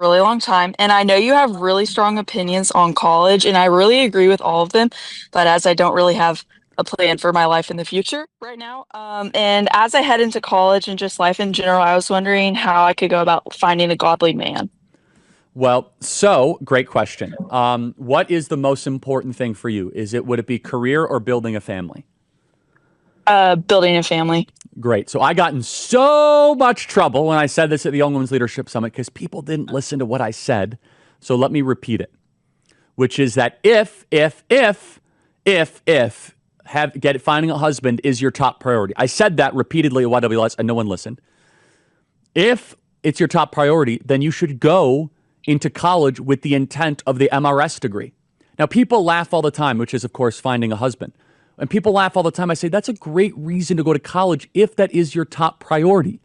really long time, and I know you have really strong opinions on college, and I really agree with all of them. But as I don't really have a plan for my life in the future right now, and as I head into college and just life in general, I was wondering how I could go about finding a godly man. Well, so great question. What is the most important thing for you? Would it be career or building a family? Building a family. Great. So I got in so much trouble when I said this at the Young Women's Leadership Summit because people didn't listen to what I said. So let me repeat it, which is that if finding a husband is your top priority. I said that repeatedly at YWS and no one listened. If it's your top priority, then you should go into college with the intent of the MRS degree. Now, people laugh all the time, which is, of course, finding a husband. And people laugh all the time. I say that's a great reason to go to college if that is your top priority.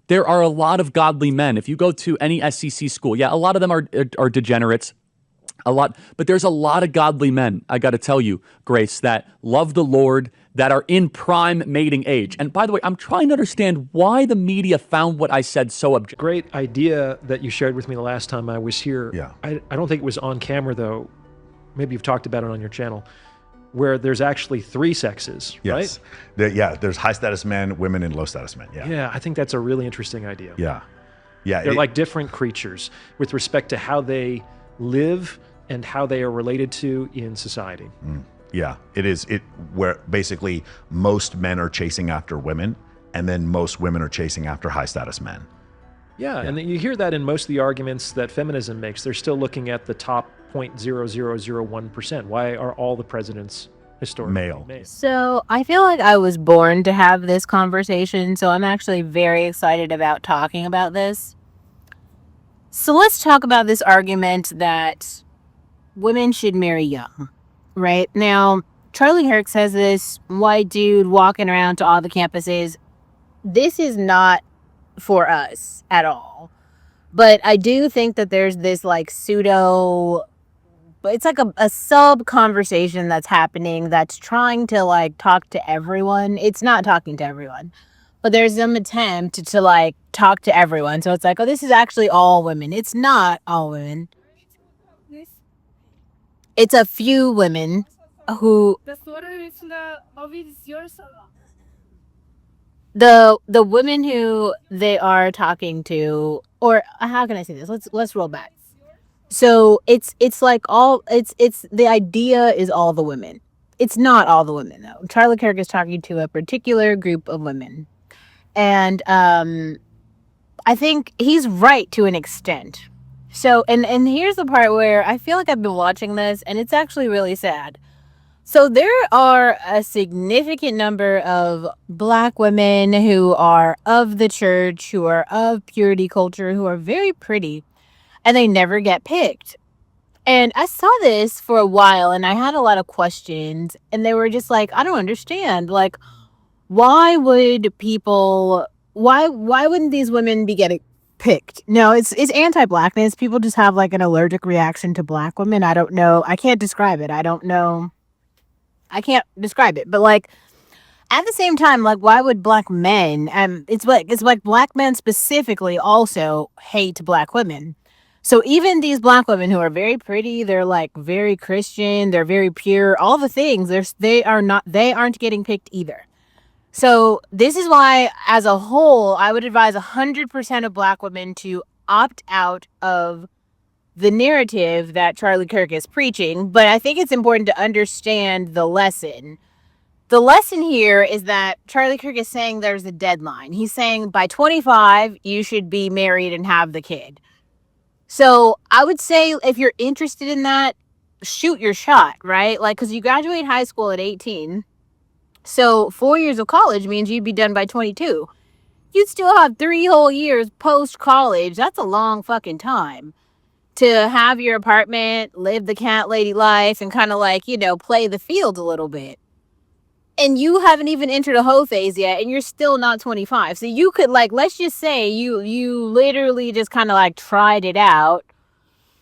There are a lot of godly men. If you go to any SEC school, yeah, a lot of them are degenerates. A lot, but there's a lot of godly men, I got to tell you, Grace, that love the Lord, that are in prime mating age. And by the way, I'm trying to understand why the media found what I said so objective. Great idea that you shared with me the last time I was here. Yeah. I don't think it was on camera, though. Maybe you've talked about it on your channel, where there's actually three sexes, Yes. right? There's high status men, women, and low status men. Yeah. Yeah, I think that's a really interesting idea. Yeah. Yeah. They're like different creatures with respect to how they live and how they are related to in society. Yeah, it is. Where basically most men are chasing after women, and then most women are chasing after high status men. Yeah, and you hear that in most of the arguments that feminism makes. They're still looking at the top 0.0001%. Why are all the presidents historically Male. So I feel like I was born to have this conversation, so I'm actually very excited about talking about this. So let's talk about this argument that women should marry young, right? Now, Charlie Kirk says this white dude walking around to all the campuses. This is not for us at all. But I do think that there's this like pseudo, it's like a sub conversation that's happening that's trying to like talk to everyone. It's not talking to everyone, but there's some attempt to like talk to everyone. So it's like, oh, this is actually all women. It's not all women. It's a few women who the women who they are talking to, or how can I say this? Let's roll back. So it's like all it's the idea is all the women. It's not all the women though. Charlie Kirk is talking to a particular group of women, and I think he's right to an extent. So, and here's the part where I feel like I've been watching this, and it's actually really sad. So there are a significant number of Black women who are of the church, who are of purity culture, who are very pretty, and they never get picked. And I saw this for a while, and I had a lot of questions, and they were just like, I don't understand. Like, why would people, why wouldn't these women be getting picked? No, it's anti-Blackness. People just have like an allergic reaction to Black women. I don't know. I can't describe it. I don't know. I can't describe it. But like at the same time, like why would Black men, it's like Black men specifically also hate Black women. So even these Black women who are very pretty, they're like very Christian, they're very pure, all the things, they aren't getting picked either. So this is why, as a whole, I would advise 100% of Black women to opt out of the narrative that Charlie Kirk is preaching. But I think it's important to understand the lesson. The lesson here is that Charlie Kirk is saying there's a deadline. He's saying by 25, you should be married and have the kid. So I would say if you're interested in that, shoot your shot, right? Like, because you graduate high school at 18. So 4 years of college means you'd be done by 22. You'd still have 3 whole years post-college. That's a long fucking time to have your apartment, live the cat lady life, and kind of like, play the field a little bit. And you haven't even entered a hoe phase yet, and you're still not 25. So you could, like, let's just say you literally just kind of like tried it out,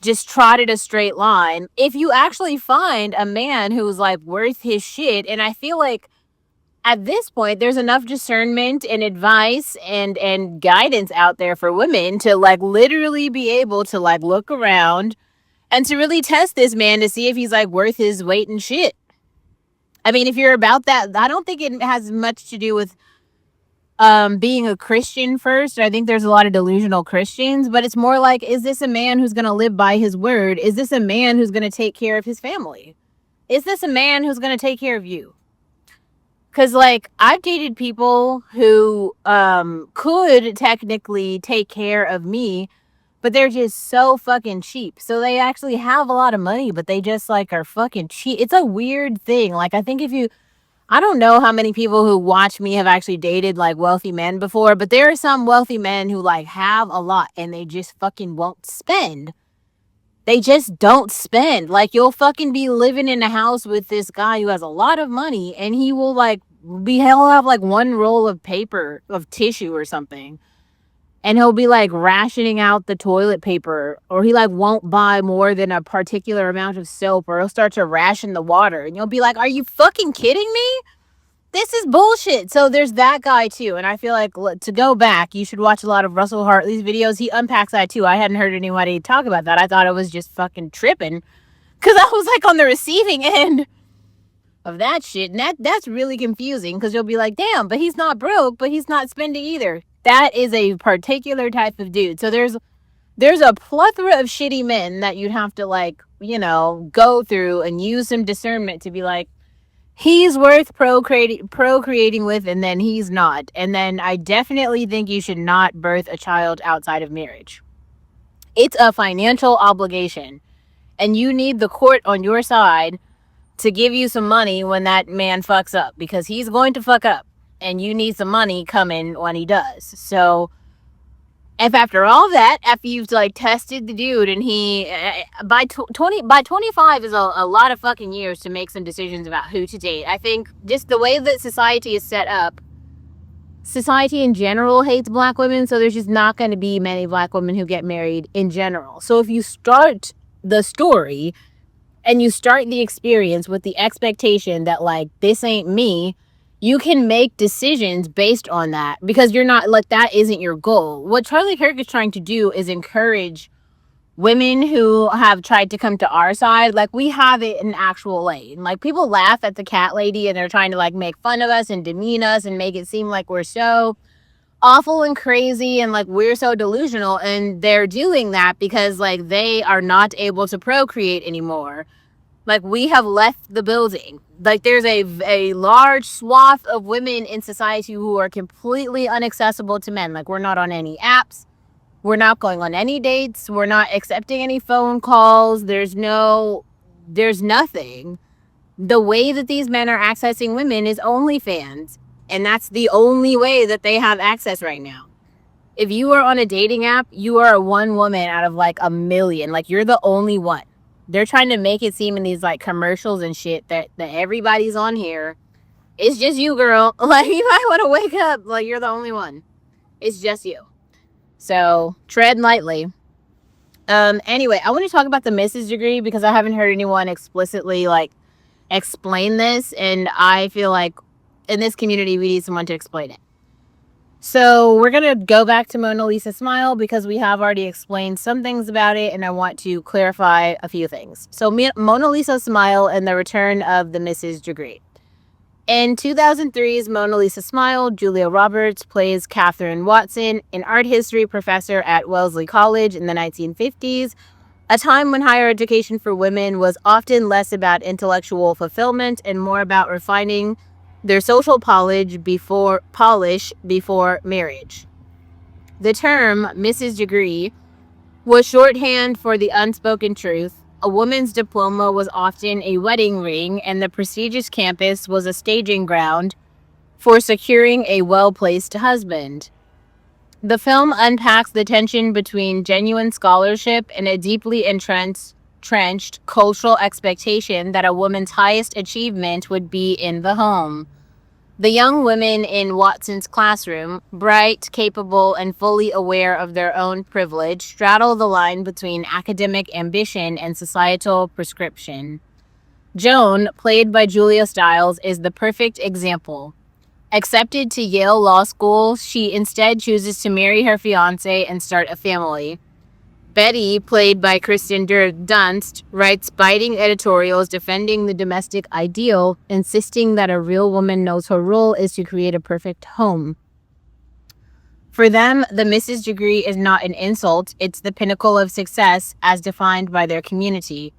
just trotted a straight line. If you actually find a man who's like worth his shit, and I feel like at this point, there's enough discernment and advice and guidance out there for women to like literally be able to like look around and to really test this man to see if he's like worth his weight in shit. I mean, if you're about that, I don't think it has much to do with being a Christian first. I think there's a lot of delusional Christians, but it's more like, is this a man who's going to live by his word? Is this a man who's going to take care of his family? Is this a man who's going to take care of you? Because, like, I've dated people who could technically take care of me, but they're just so fucking cheap. So they actually have a lot of money, but they just, like, are fucking cheap. It's a weird thing. Like, I think if you... I don't know how many people who watch me have actually dated, like, wealthy men before, but there are some wealthy men who, like, have a lot and they just fucking won't spend. They just don't spend. Like, you'll fucking be living in a house with this guy who has a lot of money and he will, like, he'll have like one roll of paper of tissue or something, and he'll be like rationing out the toilet paper, or he like won't buy more than a particular amount of soap, or he'll start to ration the water, and you'll be like, are you fucking kidding me? This is bullshit. So there's that guy too, and I feel like to go back, you should watch a lot of Russell Hartley's videos. He unpacks that too. I hadn't heard anybody talk about that. I thought it was just fucking tripping because I was like on the receiving end of that shit, and that's really confusing because you'll be like, damn, but he's not broke, but he's not spending either. That is a particular type of dude. So there's a plethora of shitty men that you'd have to, like, you know, go through and use some discernment to be like, he's worth procreating with, and then he's not. And then I definitely think you should not birth a child outside of marriage. It's a financial obligation, and you need the court on your side to give you some money when that man fucks up, because he's going to fuck up and you need some money coming when he does. So if after all that, after you've like tested the dude and he by 25 is a lot of fucking years to make some decisions about who to date. I think just the way that society is set up, society in general hates black women, so there's just not going to be many black women who get married in general. So if you start the story and you start the experience with the expectation that, like, this ain't me, you can make decisions based on that, because you're not, like, that isn't your goal. What Charlie Kirk is trying to do is encourage women who have tried to come to our side. Like, we have it in actual lane. Like, people laugh at the cat lady and they're trying to, like, make fun of us and demean us and make it seem like we're so awful and crazy and like we're so delusional, and they're doing that because like they are not able to procreate anymore. Like, we have left the building. Like, there's a large swath of women in society who are completely inaccessible to men. Like, we're not on any apps, we're not going on any dates, we're not accepting any phone calls, there's nothing. The way that these men are accessing women is OnlyFans. And that's the only way that they have access right now. If you are on a dating app, you are one woman out of like a million. Like, you're the only one. They're trying to make it seem in these like commercials and shit that everybody's on here. It's just you, girl. Like, you might want to wake up. Like, you're the only one. It's just you. So tread lightly. Anyway, I want to talk about the Mrs. degree because I haven't heard anyone explicitly like explain this, and I feel like in this community we need someone to explain it. So we're gonna go back to Mona Lisa Smile because we have already explained some things about it, and I want to clarify a few things. So Mona Lisa Smile and the return of the Mrs. degree. In 2003's Mona Lisa Smile, Julia Roberts plays Catherine Watson, an art history professor at Wellesley College in the 1950s, a time when higher education for women was often less about intellectual fulfillment and more about refining their social polish before marriage. The term Mrs. Degree was shorthand for the unspoken truth. A woman's diploma was often a wedding ring, and the prestigious campus was a staging ground for securing a well-placed husband. The film unpacks the tension between genuine scholarship and a deeply entrenched cultural expectation that a woman's highest achievement would be in the home. The young women in Watson's classroom, bright, capable, and fully aware of their own privilege, straddle the line between academic ambition and societal prescription. Joan, played by Julia Stiles, is the perfect example. Accepted to Yale Law School, she instead chooses to marry her fiance and start a family. Betty, played by Dunst, writes biting editorials defending the domestic ideal, insisting that a real woman knows her role is to create a perfect home. For them, the Mrs. degree is not an insult, it's the pinnacle of success as defined by their community.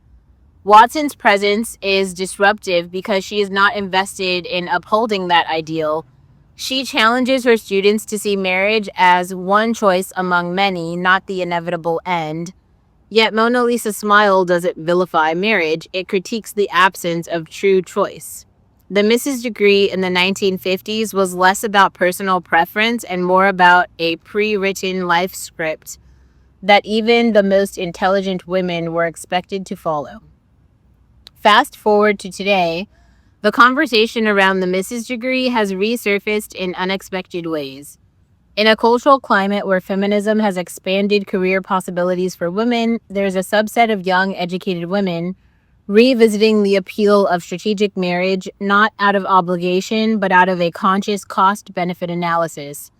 Watson's presence is disruptive because she is not invested in upholding that ideal. She challenges her students to see marriage as one choice among many, not the inevitable end. Yet Mona Lisa's Smile doesn't vilify marriage, it critiques the absence of true choice. The Mrs. degree in the 1950s was less about personal preference and more about a pre-written life script that even the most intelligent women were expected to follow. Fast forward to today, the conversation around the Mrs. degree has resurfaced in unexpected ways. In a cultural climate where feminism has expanded career possibilities for women, there's a subset of young, educated women revisiting the appeal of strategic marriage, not out of obligation, but out of a conscious cost-benefit analysis.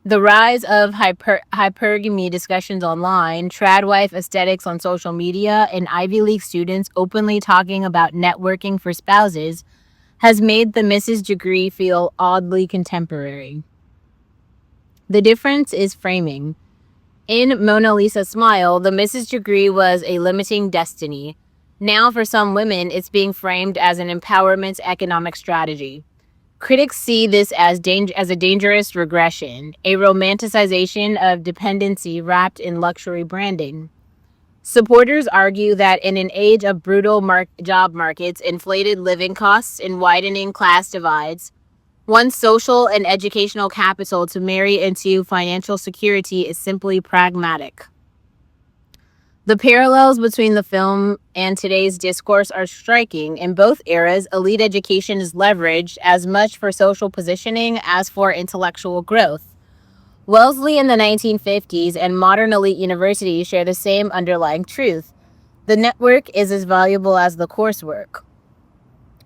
The rise of hypergamy discussions online, tradwife aesthetics on social media, and Ivy League students openly talking about networking for spouses has made the Mrs. degree feel oddly contemporary. The difference is framing. In Mona Lisa's Smile, the Mrs. degree was a limiting destiny. Now, for some women, it's being framed as an empowerment economic strategy. Critics see this as a dangerous regression, a romanticization of dependency wrapped in luxury branding. Supporters argue that in an age of brutal job markets, inflated living costs, and widening class divides, one's social and educational capital to marry into financial security is simply pragmatic. The parallels between the film and today's discourse are striking. In both eras, elite education is leveraged as much for social positioning as for intellectual growth. Wellesley in the 1950s and modern elite universities share the same underlying truth. The network is as valuable as the coursework.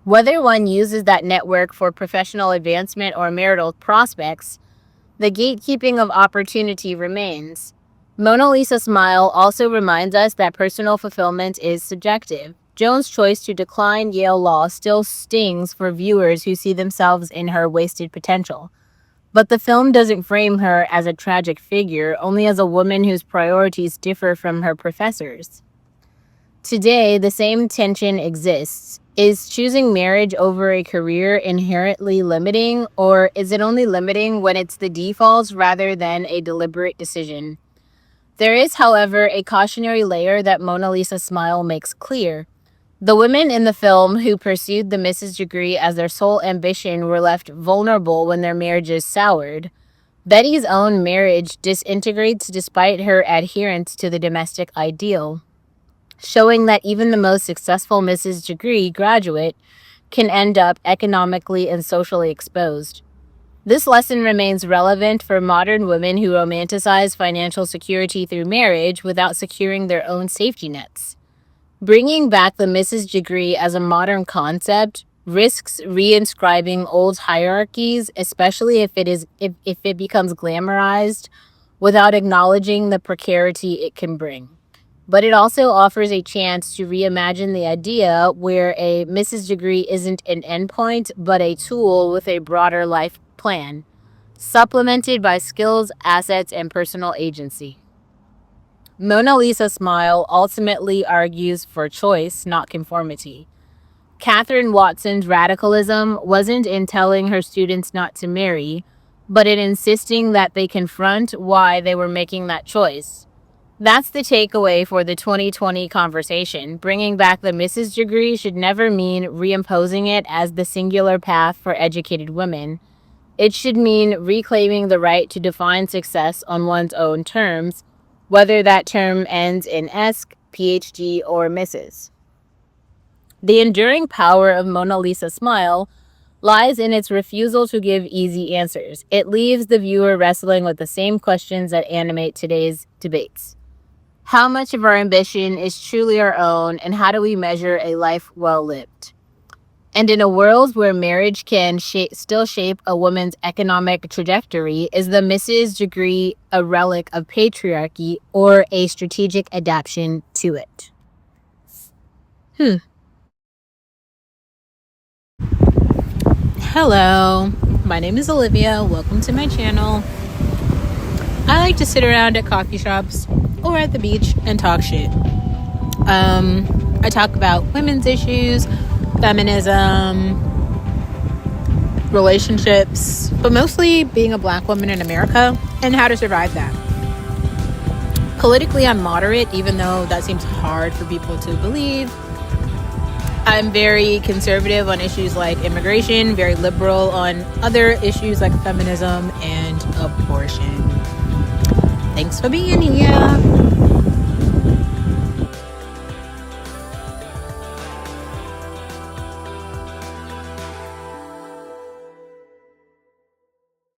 Whether one uses that network for professional advancement or marital prospects, the gatekeeping of opportunity remains. Mona Lisa's Smile also reminds us that personal fulfillment is subjective. Joan's choice to decline Yale Law still stings for viewers who see themselves in her wasted potential. But the film doesn't frame her as a tragic figure, only as a woman whose priorities differ from her professors. Today, the same tension exists. Is choosing marriage over a career inherently limiting, or is it only limiting when it's the default rather than a deliberate decision? There is, however, a cautionary layer that Mona Lisa's Smile makes clear. The women in the film who pursued the Mrs. degree as their sole ambition were left vulnerable when their marriages soured. Betty's own marriage disintegrates despite her adherence to the domestic ideal, showing that even the most successful Mrs. degree graduate can end up economically and socially exposed. This lesson remains relevant for modern women who romanticize financial security through marriage without securing their own safety nets. Bringing back the Mrs. degree as a modern concept risks reinscribing old hierarchies, especially if it becomes glamorized without acknowledging the precarity it can bring. But it also offers a chance to reimagine the idea where a Mrs. degree isn't an endpoint, but a tool with a broader life plan, supplemented by skills, assets, and personal agency. Mona Lisa's Smile ultimately argues for choice, not conformity. Catherine Watson's radicalism wasn't in telling her students not to marry, but in insisting that they confront why they were making that choice. That's the takeaway for the 2020 conversation. Bringing back the Mrs. degree should never mean reimposing it as the singular path for educated women. It should mean reclaiming the right to define success on one's own terms, whether that term ends in Esq, PhD, or Mrs. The enduring power of Mona Lisa's Smile lies in its refusal to give easy answers. It leaves the viewer wrestling with the same questions that animate today's debates. How much of our ambition is truly our own, and how do we measure a life well lived? And in a world where marriage can still shape a woman's economic trajectory, is the Mrs. degree a relic of patriarchy or a strategic adaptation to it? Hello, my name is Olivia. Welcome to my channel. I like to sit around at coffee shops or at the beach and talk shit. I talk about women's issues, feminism, relationships, but mostly being a black woman in America and how to survive that. Politically, I'm moderate, even though that seems hard for people to believe. I'm very conservative on issues like immigration, very liberal on other issues like feminism and abortion. Thanks for being here.